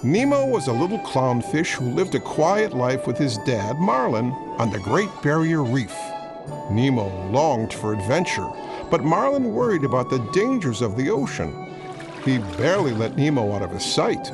Nemo was a little clownfish who lived a quiet life with his dad, Marlin, on the Great Barrier Reef. Nemo longed for adventure, but Marlin worried about the dangers of the ocean. He barely let Nemo out of his sight.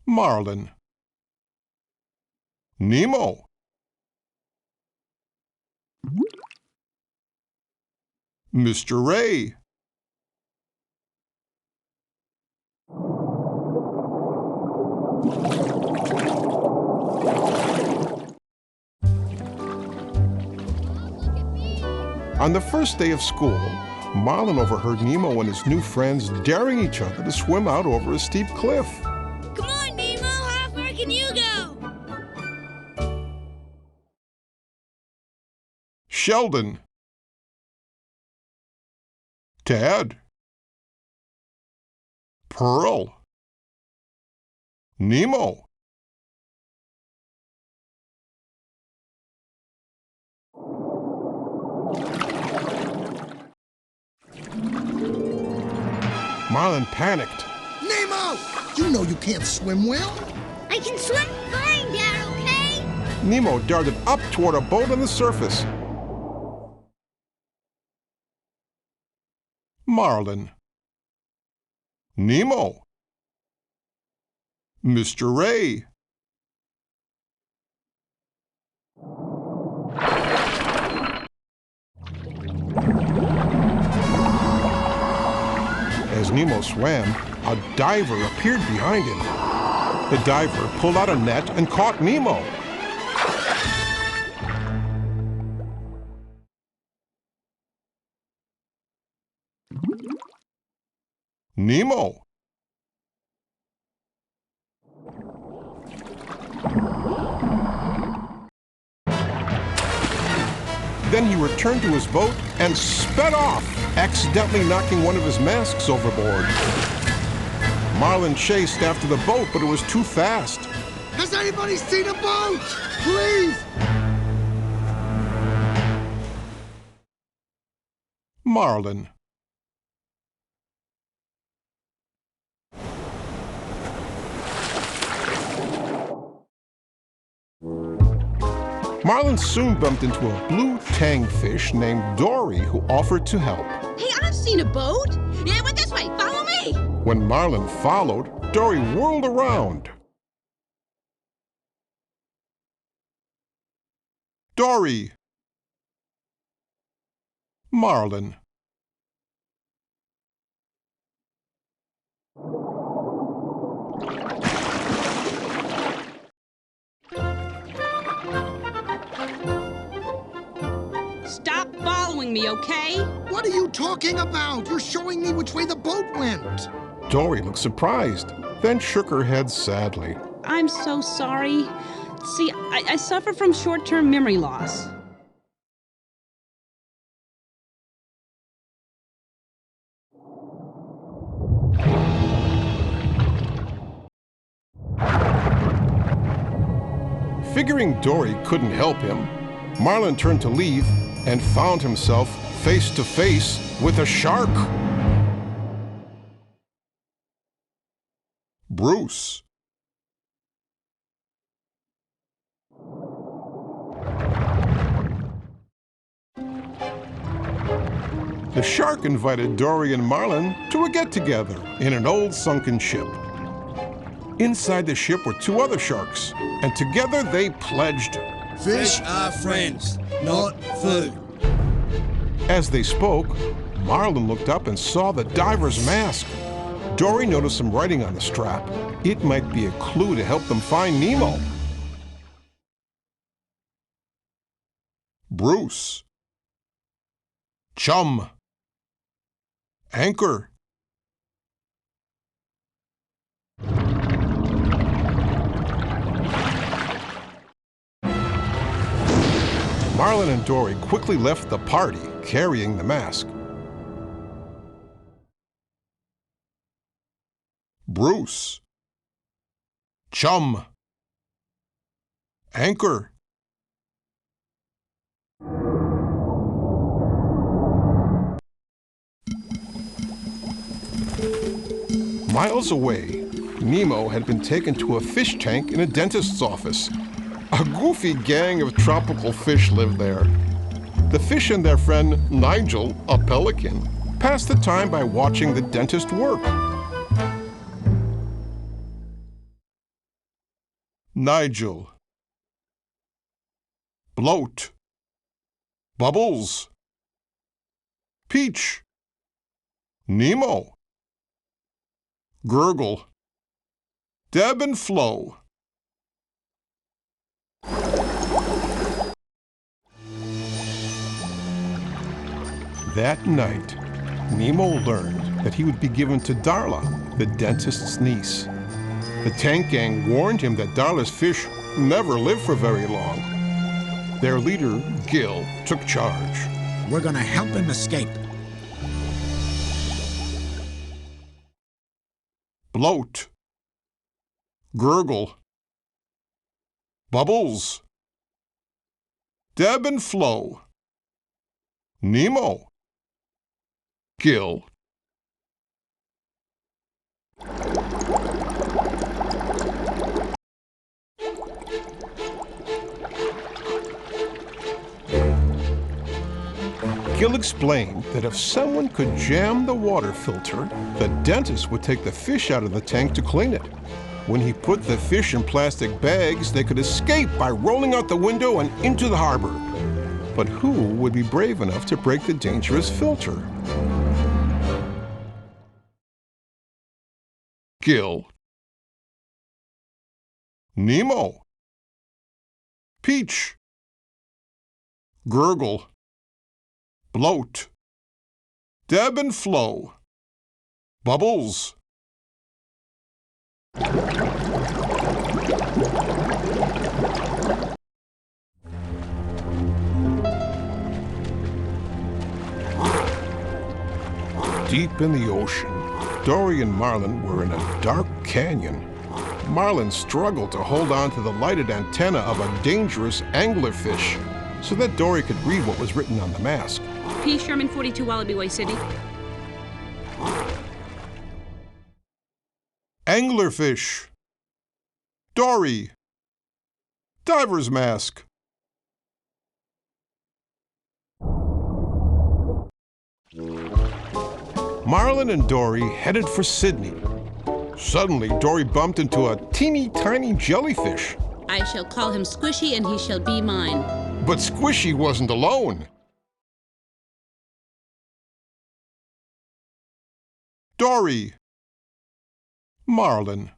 Marlin. Nemo. Mr. Ray. On the first day of school, Marlin overheard Nemo and his new friends daring each other to swim out over a steep cliff. Come on, Nemo! How far can you go? Sheldon. Tad. Pearl. Nemo. Marlin panicked. Nemo! You know you can't swim well. I can swim fine, Dad, okay? Nemo darted up toward a boat on the surface. Marlin. Nemo. Mr. Ray. As Nemo swam, a diver appeared behind him. The diver pulled out a net and caught Nemo. Nemo. Then he returned to his boat and sped off, accidentally knocking one of his masks overboard. Marlin chased after the boat, but it was too fast. Has anybody seen a boat? Please! Marlin. Marlin soon bumped into a blue tangfish named Dory who offered to help. Hey, I've seen a boat. Yeah, went this way. Follow me. When Marlin followed, Dory whirled around. Dory. Marlin. Stop following me, okay? What are you talking about? You're showing me which way the boat went. Dory looked surprised, then shook her head sadly. I'm so sorry. See, I suffer from short-term memory loss. Figuring Dory couldn't help him, Marlin turned to leave and found himself face to face with a shark. Bruce. The shark invited Dory and Marlin to a get-together in an old sunken ship. Inside the ship were two other sharks, and together they pledged, "Fish are friends, not food." As they spoke, Marlin looked up and saw the diver's mask. Dory noticed some writing on the strap. It might be a clue to help them find Nemo. Bruce. Chum. Anchor. Marlin and Dory quickly left the party carrying the mask. Bruce. Chum. Anchor. Miles away, Nemo had been taken to a fish tank in a dentist's office. A goofy gang of tropical fish lived there. The fish and their friend Nigel, a pelican, passed the time by watching the dentist work. Nigel. Bloat. Bubbles. Peach. Nemo. Gurgle. Deb and Flo. That night, Nemo learned that he would be given to Darla, the dentist's niece. The tank gang warned him that Darla's fish never lived for very long. Their leader, Gill, took charge. We're gonna help him escape. Bloat. Gurgle. Bubbles. Deb and Flo. Nemo. Gill. Gill explained that if someone could jam the water filter, the dentist would take the fish out of the tank to clean it. When he put the fish in plastic bags, they could escape by rolling out the window and into the harbor. But who would be brave enough to break the dangerous filter? Gill. Nemo. Peach. Gurgle. Bloat. Deb and Flo. Bubbles. Deep in the ocean, Dory and Marlin were in a dark canyon. Marlin struggled to hold on to the lighted antenna of a dangerous anglerfish so that Dory could read what was written on the mask. P. Sherman 42 Wallaby Way, Sydney. Anglerfish. Dory. Diver's mask. Marlin and Dory headed for Sydney. Suddenly, Dory bumped into a teeny tiny jellyfish. I shall call him Squishy, and he shall be mine. But Squishy wasn't alone. Dory. Marlin.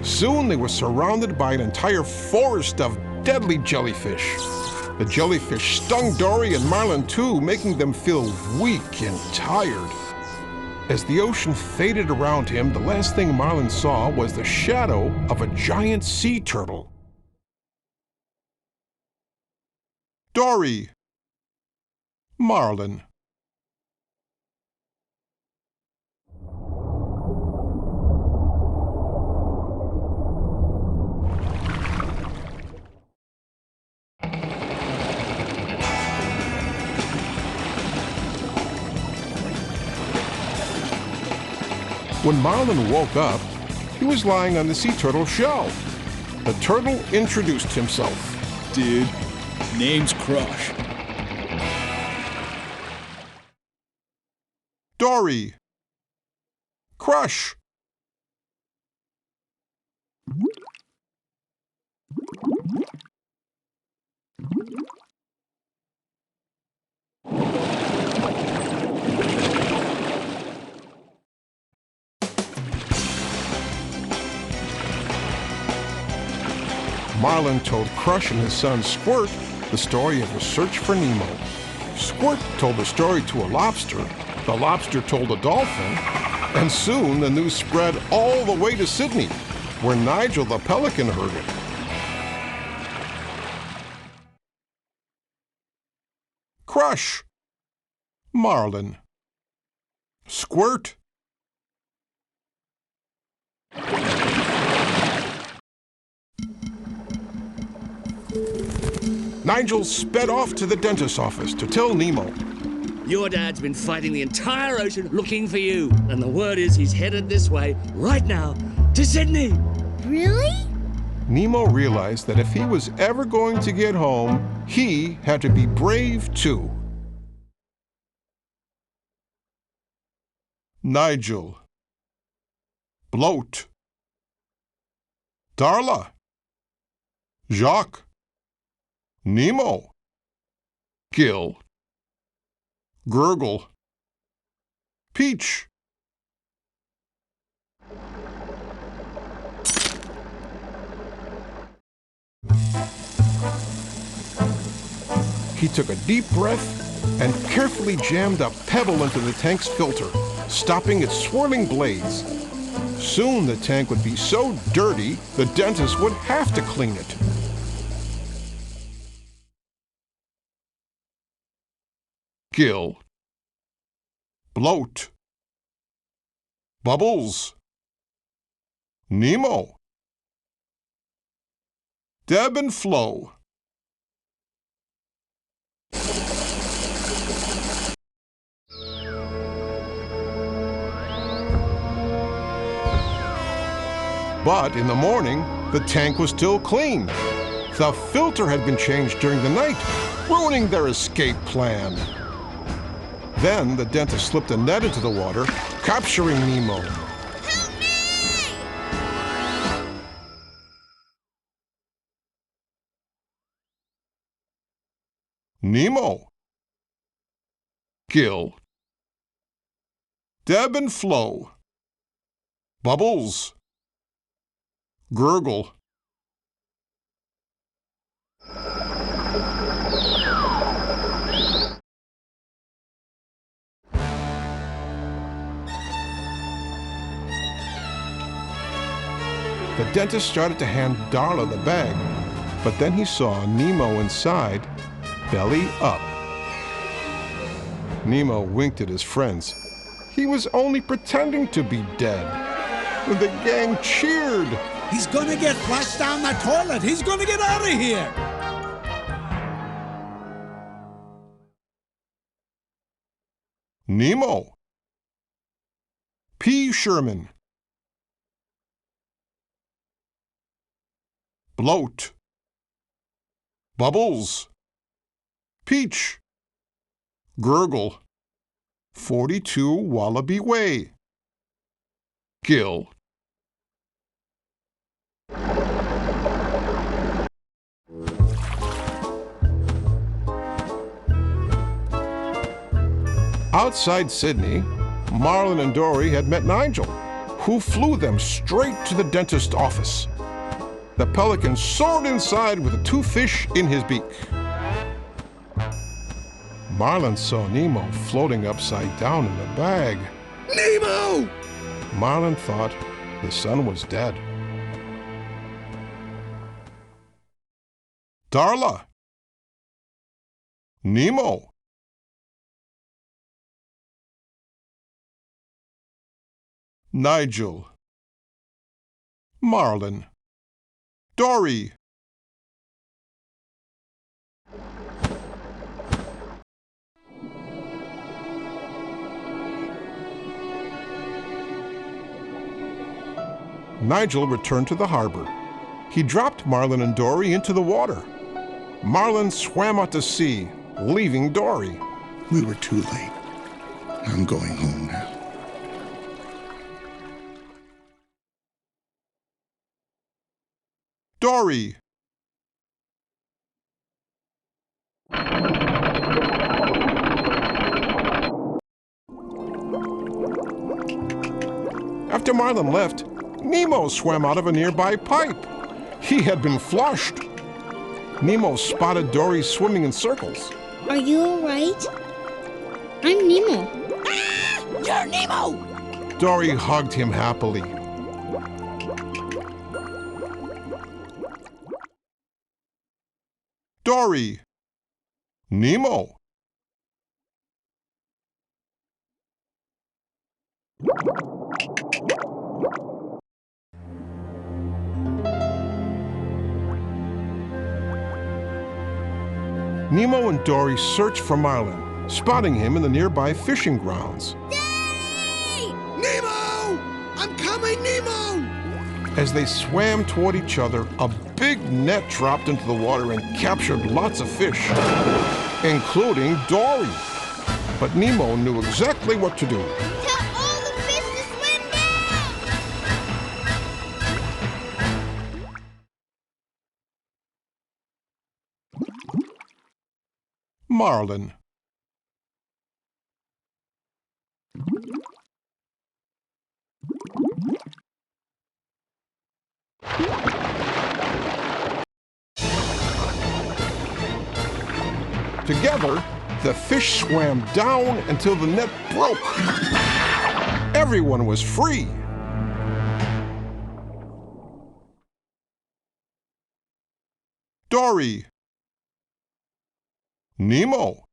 Soon they were surrounded by an entire forest of deadly jellyfish. The jellyfish stung Dory and Marlin too, making them feel weak and tired. As the ocean faded around him, the last thing Marlin saw was the shadow of a giant sea turtle. Dory. Marlin. When Marlin woke up, he was lying on the sea turtle's shell. The turtle introduced himself. Dude, name's Crush. Dory. Crush. Marlin told Crush and his son Squirt the story of the search for Nemo. Squirt told the story to a lobster, the lobster told a dolphin, and soon the news spread all the way to Sydney, where Nigel the pelican heard it. Crush. Marlin. Squirt. Nigel sped off to the dentist's office to tell Nemo. Your dad's been fighting the entire ocean looking for you. And the word is he's headed this way right now to Sydney. Really? Nemo realized that if he was ever going to get home, he had to be brave too. Nigel. Bloat. Darla. Jacques. Nemo. Gill. Gurgle. Peach. He took a deep breath and carefully jammed a pebble into the tank's filter, stopping its swirling blades. Soon the tank would be so dirty, the dentist would have to clean it. Gill. Bloat. Bubbles. Nemo. Deb and Flo. But in the morning, the tank was still clean. The filter had been changed during the night, ruining their escape plan. Then the dentist slipped a net into the water, capturing Nemo. Help me! Nemo. Gill. Deb and Flo. Bubbles. Gurgle. The dentist started to hand Darla the bag, but then he saw Nemo inside, belly up. Nemo winked at his friends. He was only pretending to be dead. The gang cheered. He's gonna get flushed down the toilet. He's gonna get out of here. Nemo. P. Sherman. Bloat. Bubbles. Peach. Gurgle. 42 Wallaby Way. Gill. Outside Sydney, Marlin and Dory had met Nigel, who flew them straight to the dentist's office. The pelican soared inside with the 2 fish in his beak. Marlin saw Nemo floating upside down in the bag. Nemo! Marlin thought his son was dead. Darla. Nemo. Nigel. Marlin. Dory. Nigel returned to the harbor. He dropped Marlin and Dory into the water. Marlin swam out to sea, leaving Dory. We were too late. I'm going home now. Dory. After Marlin left, Nemo swam out of a nearby pipe. He had been flushed. Nemo spotted Dory swimming in circles. Are you all right? I'm Nemo. Ah! You're Nemo! Dory hugged him happily. Dory. Nemo. Nemo and Dory search for Marlin, spotting him in the nearby fishing grounds. Daddy! Nemo! I'm coming, Nemo! As they swam toward each other, a big net dropped into the water and captured lots of fish, including Dory. But Nemo knew exactly what to do. Tell all the fish to swim down! Marlin. Together, the fish swam down until the net broke. Everyone was free. Dory. Nemo.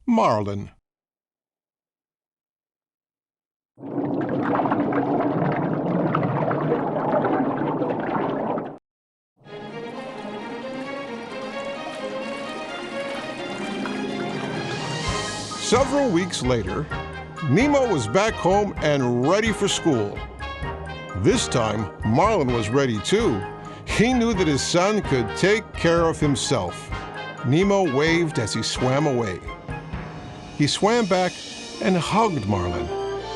Marlin. Several weeks later, Nemo was back home and ready for school. This time, Marlin was ready too. He knew that his son could take care of himself. Nemo waved as he swam away. He swam back and hugged Marlin.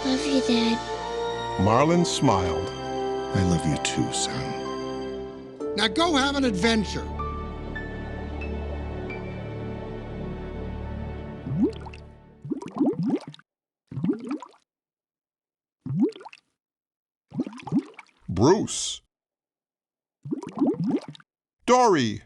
Love you, Dad. Marlin smiled. I love you too, son. Now go have an adventure. Bruce. Dory.